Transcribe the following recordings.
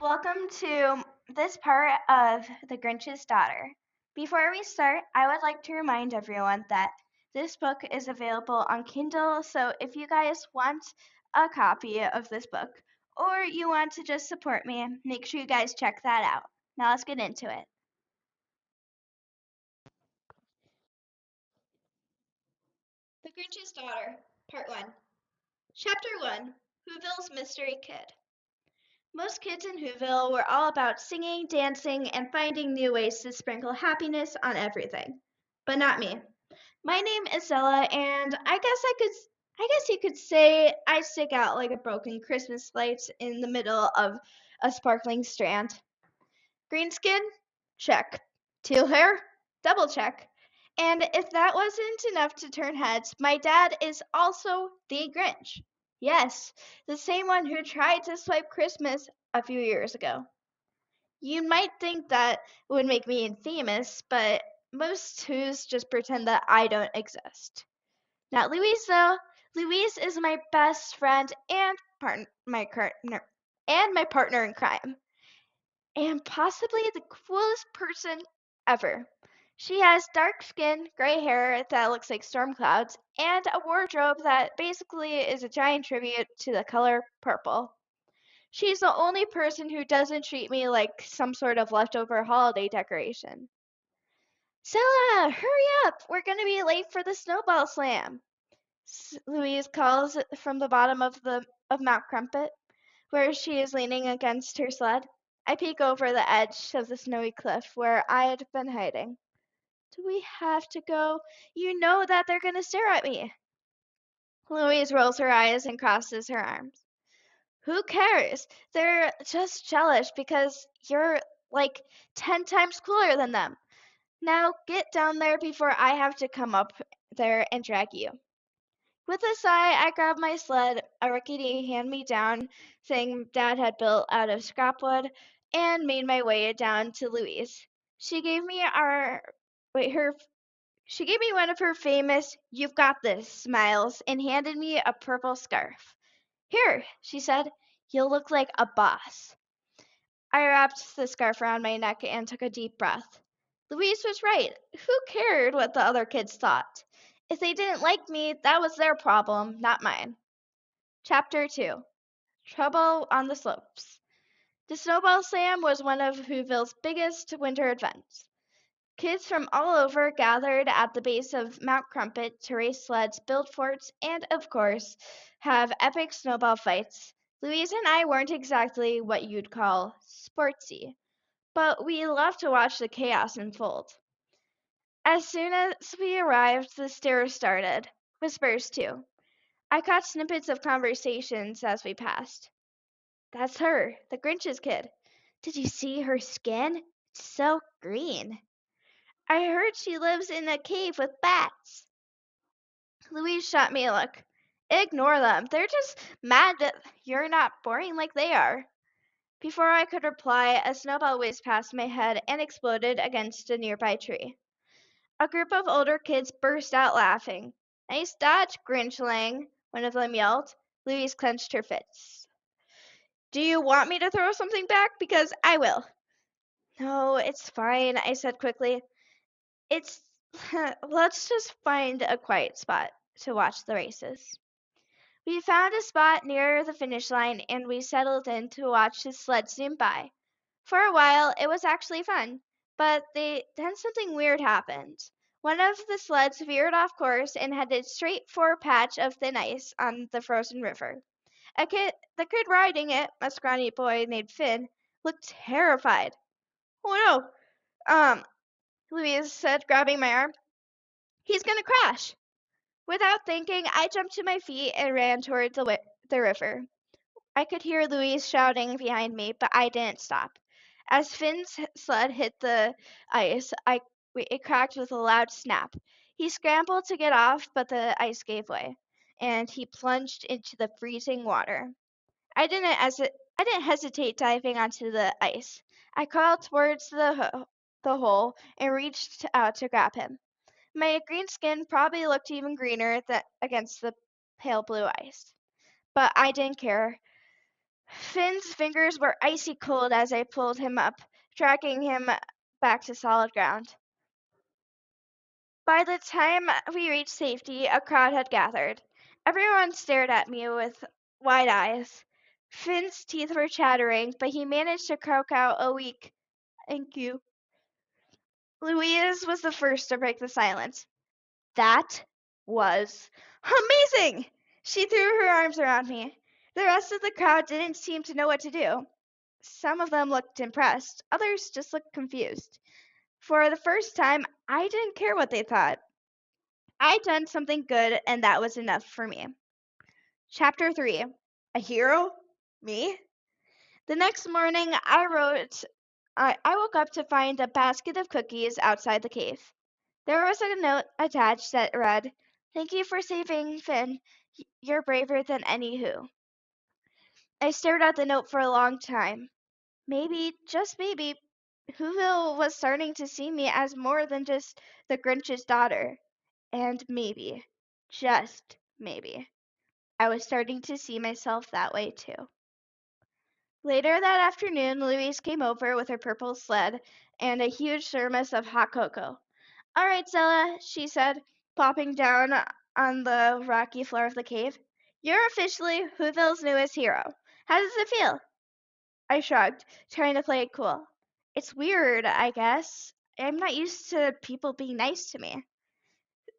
Welcome to this part of The Grinch's Daughter. Before we start, I would like to remind everyone that this book is available on Kindle, so if you guys want a copy of this book or you want to just support me, make sure you guys check that out. Now let's get into it. The Grinch's Daughter, Part 1. Chapter 1, Whoville's Mystery Kid. Most kids in Whoville were all about singing, dancing, and finding new ways to sprinkle happiness on everything. But not me. My name is Zella, and I guess you could say I stick out like a broken Christmas light in the middle of a sparkling strand. Green skin? Check. Teal hair? Double check. And if that wasn't enough to turn heads, my dad is also the Grinch. Yes, the same one who tried to swipe Christmas a few years ago. You might think that would make me infamous, but most Who's just pretend that I don't exist. Not Louise, though. Louise is my best friend and my partner in crime, and possibly the coolest person ever. She has dark skin, gray hair that looks like storm clouds, and a wardrobe that basically is a giant tribute to the color purple. She's the only person who doesn't treat me like some sort of leftover holiday decoration. Stella, hurry up! We're gonna be late for the snowball slam. Louise calls from the bottom of Mount Crumpet, where she is leaning against her sled. I peek over the edge of the snowy cliff where I had been hiding. Do we have to go? You know that they're gonna stare at me. Louise rolls her eyes and crosses her arms. Who cares? They're just jealous because you're like 10 times cooler than them. Now get down there before I have to come up there and drag you. With a sigh, I grabbed my sled, a rickety hand-me-down thing Dad had built out of scrap wood, and made my way down to Louise. She gave me one of her famous "You've got this" smiles and handed me a purple scarf. Here, she said, you'll look like a boss. I wrapped the scarf around my neck and took a deep breath. Louise was right. Who cared what the other kids thought? If they didn't like me, that was their problem, not mine. Chapter 2. Trouble on the Slopes. The Snowball Slam was one of Whoville's biggest winter events. Kids from all over gathered at the base of Mount Crumpet to race sleds, build forts, and, of course, have epic snowball fights. Louise and I weren't exactly what you'd call sportsy, but we loved to watch the chaos unfold. As soon as we arrived, the stares started. Whispers, too. I caught snippets of conversations as we passed. That's her, the Grinch's kid. Did you see her skin? It's so green. I heard she lives in a cave with bats. Louise shot me a look. Ignore them. They're just mad that you're not boring like they are. Before I could reply, a snowball whizzed past my head and exploded against a nearby tree. A group of older kids burst out laughing. Nice dodge, Grinchling, one of them yelled. Louise clenched her fists. Do you want me to throw something back? Because I will. No, it's fine, I said quickly. It's let's just find a quiet spot to watch the races. We found a spot near the finish line and we settled in to watch the sled zoom by. For a while, it was actually fun, but then something weird happened. One of the sleds veered off course and headed straight for a patch of thin ice on the frozen river. The kid riding it, a scrawny boy named Finn, looked terrified. Oh no, Louise said, grabbing my arm. He's gonna crash. Without thinking, I jumped to my feet and ran toward the river. I could hear Louise shouting behind me, but I didn't stop. As Finn's sled hit the ice, it cracked with a loud snap. He scrambled to get off, but the ice gave way, and he plunged into the freezing water. I didn't hesitate diving onto the ice. I crawled towards the hole and reached out to grab him. My green skin probably looked even greener against the pale blue ice. But I didn't care. Finn's fingers were icy cold as I pulled him up, dragging him back to solid ground. By the time we reached safety, a crowd had gathered. Everyone stared at me with wide eyes. Finn's teeth were chattering, but he managed to croak out a weak "thank you." Louise was the first to break the silence. That was amazing! She threw her arms around me. The rest of the crowd didn't seem to know what to do. Some of them looked impressed, others just looked confused. For the first time, I didn't care what they thought. I'd done something good, and that was enough for me. Chapter 3. A hero? Me? The next morning, I woke up to find a basket of cookies outside the cave. There was a note attached that read, "Thank you for saving Finn. You're braver than any who." I stared at the note for a long time. Maybe, just maybe, Whoville was starting to see me as more than just the Grinch's daughter. And maybe, just maybe, I was starting to see myself that way too. Later that afternoon, Louise came over with her purple sled and a huge thermos of hot cocoa. "All right, Zella," she said, plopping down on the rocky floor of the cave. "You're officially Whoville's newest hero. How does it feel?" I shrugged, trying to play it cool. "It's weird, I guess. I'm not used to people being nice to me."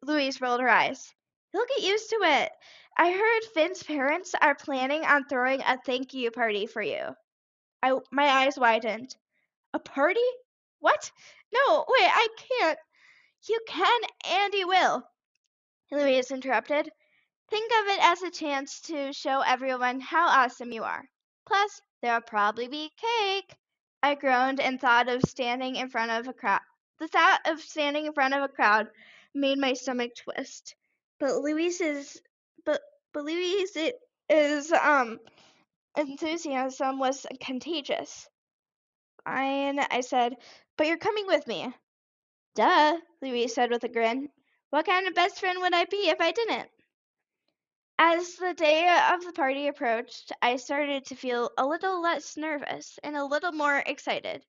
Louise rolled her eyes. "You'll get used to it. I heard Finn's parents are planning on throwing a thank you party for you." My eyes widened. "A party? What? No, wait, I can't." "You can and you will," Louise interrupted. "Think of it as a chance to show everyone how awesome you are. Plus, there'll probably be cake." I groaned and thought of standing in front of a crowd. The thought of standing in front of a crowd made my stomach twist. But but, but Louise's enthusiasm was contagious. "Fine," I said, "but you're coming with me." "Duh," Louise said with a grin. "What kind of best friend would I be if I didn't?" As the day of the party approached, I started to feel a little less nervous and a little more excited.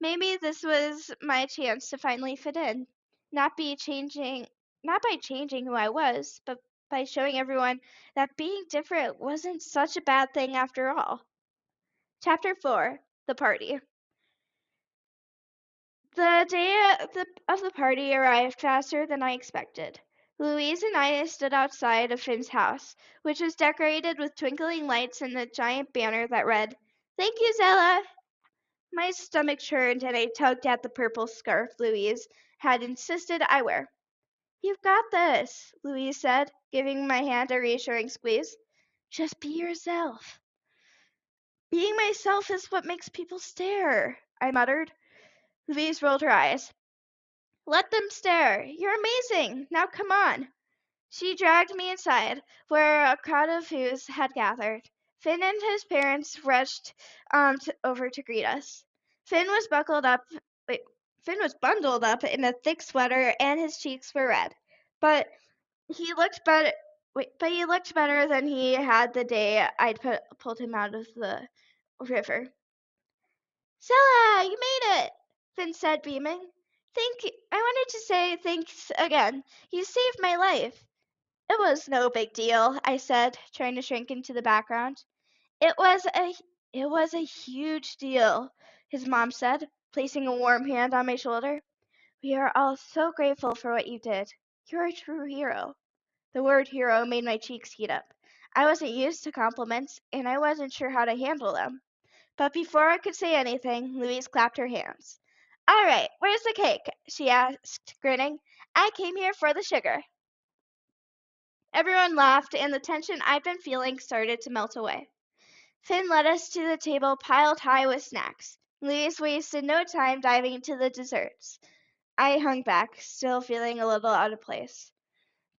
Maybe this was my chance to finally fit in, not by changing who I was, but by showing everyone that being different wasn't such a bad thing after all. Chapter 4. The Party. The day of the party arrived faster than I expected. Louise and I stood outside of Finn's house, which was decorated with twinkling lights and a giant banner that read, "Thank you, Zella." My stomach churned and I tugged at the purple scarf Louise had insisted I wear. "You've got this," Louise said, giving my hand a reassuring squeeze. "Just be yourself." "Being myself is what makes people stare," I muttered. Louise rolled her eyes. "Let them stare. You're amazing. Now come on." She dragged me inside, where a crowd of Whos had gathered. Finn and his parents rushed over to greet us. Finn was buckled up. Wait, Finn was bundled up in a thick sweater, and his cheeks were red. But he looked better. But he looked better than he had the day pulled him out of the river. "Zella, you made it!" Finn said, beaming. I wanted to say thanks again. You saved my life." "It was no big deal," I said, trying to shrink into the background. It was a huge deal," his mom said, placing a warm hand on my shoulder. "We are all so grateful for what you did. You're a true hero." The word hero made my cheeks heat up. I wasn't used to compliments, and I wasn't sure how to handle them. But before I could say anything, Louise clapped her hands. "All right, where's the cake?" she asked, grinning. "I came here for the sugar." Everyone laughed, and the tension I'd been feeling started to melt away. Finn led us to the table piled high with snacks. Louise wasted no time diving into the desserts. I hung back, still feeling a little out of place.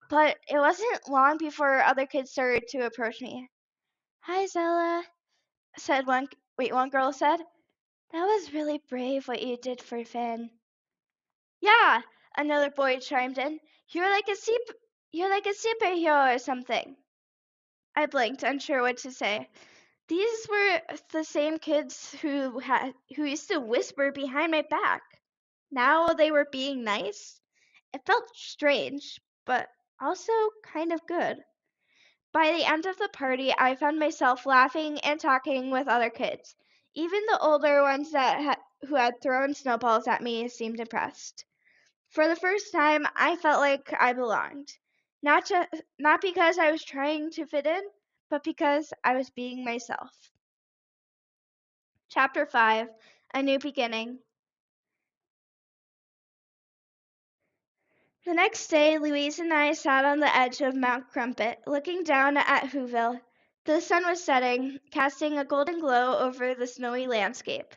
But it wasn't long before other kids started to approach me. "Hi, Zella," one girl said. "That was really brave what you did for Finn." "Yeah," another boy chimed in. You're like a superhero or something." I blinked, unsure what to say. These were the same kids who used to whisper behind my back. Now they were being nice. It felt strange, but also kind of good. By the end of the party, I found myself laughing and talking with other kids. Even the older ones who had thrown snowballs at me seemed impressed. For the first time, I felt like I belonged. Not because I was trying to fit in, but because I was being myself. Chapter 5, A New Beginning. The next day, Louise and I sat on the edge of Mount Crumpet, looking down at Whoville. The sun was setting, casting a golden glow over the snowy landscape.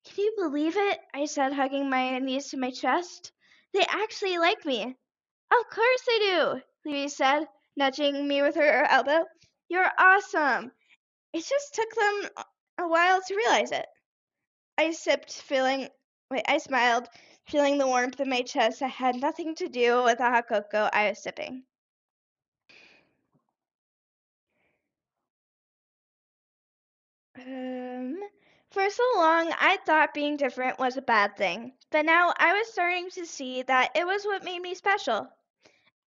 Can you believe it? I said, hugging my knees to my chest. They actually like me. Of course they do, Louise said, nudging me with her elbow. You're awesome. It just took them a while to realize it. I smiled, feeling the warmth in my chest that had nothing to do with the hot cocoa I was sipping. For so long, I thought being different was a bad thing, but now I was starting to see that it was what made me special.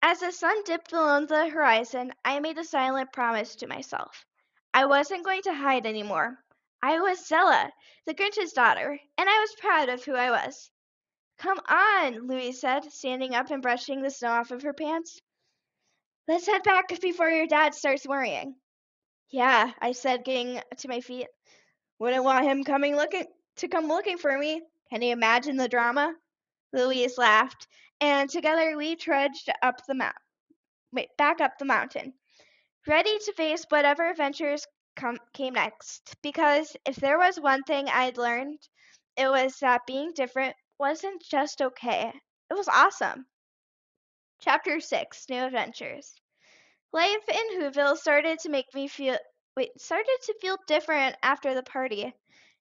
As the sun dipped below the horizon, I made a silent promise to myself. I wasn't going to hide anymore. I was Zella, the Grinch's daughter, and I was proud of who I was. Come on, Louise said, standing up and brushing the snow off of her pants. Let's head back before your dad starts worrying. Yeah, I said, getting to my feet. Wouldn't want him come looking for me. Can you imagine the drama? Louise laughed, and together we trudged back up the mountain, ready to face whatever adventures came next. Because if there was one thing I'd learned, it was that being different wasn't just okay. It was awesome. Chapter 6, New Adventures. Life in Whoville started to feel different after the party.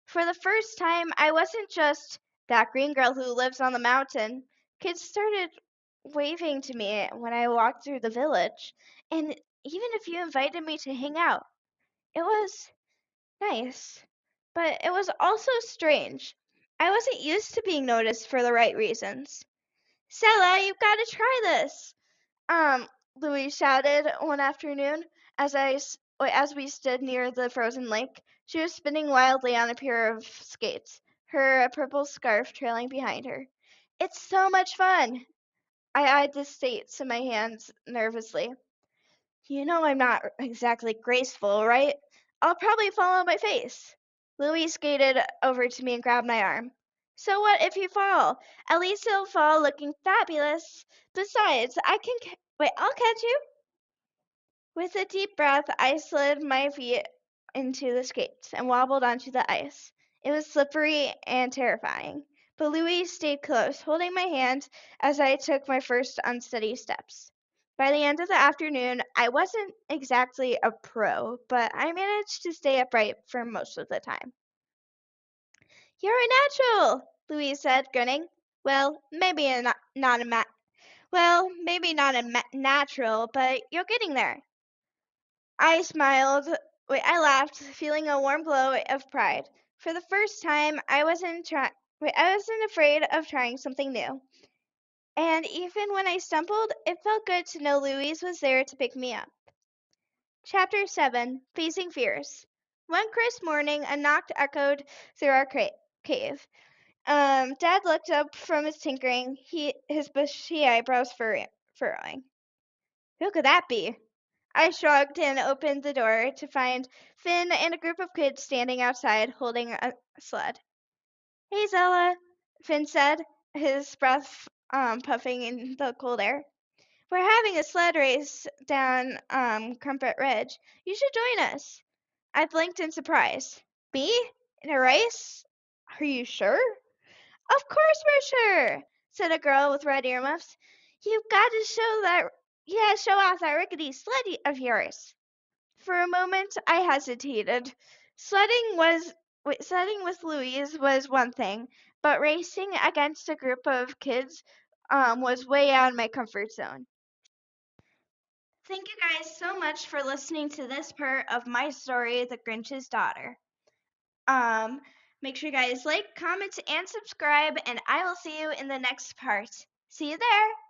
For the first time, I wasn't just that green girl who lives on the mountain. Kids started waving to me when I walked through the village, and even if you invited me to hang out, it was nice. But it was also strange. I wasn't used to being noticed for the right reasons. Stella, you've got to try this. Um, Louise shouted one afternoon as we stood near the frozen lake. She was spinning wildly on a pair of skates, her purple scarf trailing behind her. It's so much fun. I eyed the skates in my hands nervously. You know I'm not exactly graceful, right? I'll probably fall on my face. Louise skated over to me and grabbed my arm. So what if you fall? At least you'll fall looking fabulous. Besides, I'll catch you. With a deep breath, I slid my feet into the skates and wobbled onto the ice. It was slippery and terrifying, but Louise stayed close, holding my hand as I took my first unsteady steps. By the end of the afternoon, I wasn't exactly a pro, but I managed to stay upright for most of the time. You're a natural, Louise said, grinning. Well, maybe maybe not natural, but you're getting there. I smiled. I laughed, feeling a warm glow of pride. For the first time, I wasn't afraid of trying something new. And even when I stumbled, it felt good to know Louise was there to pick me up. Chapter 7, Facing Fears. One crisp morning, a knock echoed through our cave. Dad looked up from his tinkering, his bushy eyebrows furrowing. Who could that be? I shrugged and opened the door to find Finn and a group of kids standing outside holding a sled. Hey, Zella, Finn said, his breath puffing in the cold air. We're having a sled race down Crumpet Ridge. You should join us. I blinked in surprise. Me? In a race? Are you sure? Of course we're sure, said a girl with red earmuffs. You've got to show off that rickety sled of yours. For a moment, I hesitated. Sledding with Louise was one thing, but racing against a group of kids was way out of my comfort zone. Thank you guys so much for listening to this part of my story, The Grinch's Daughter. Um, Make sure you guys like, comment, and subscribe, and I will see you in the next part. See you there.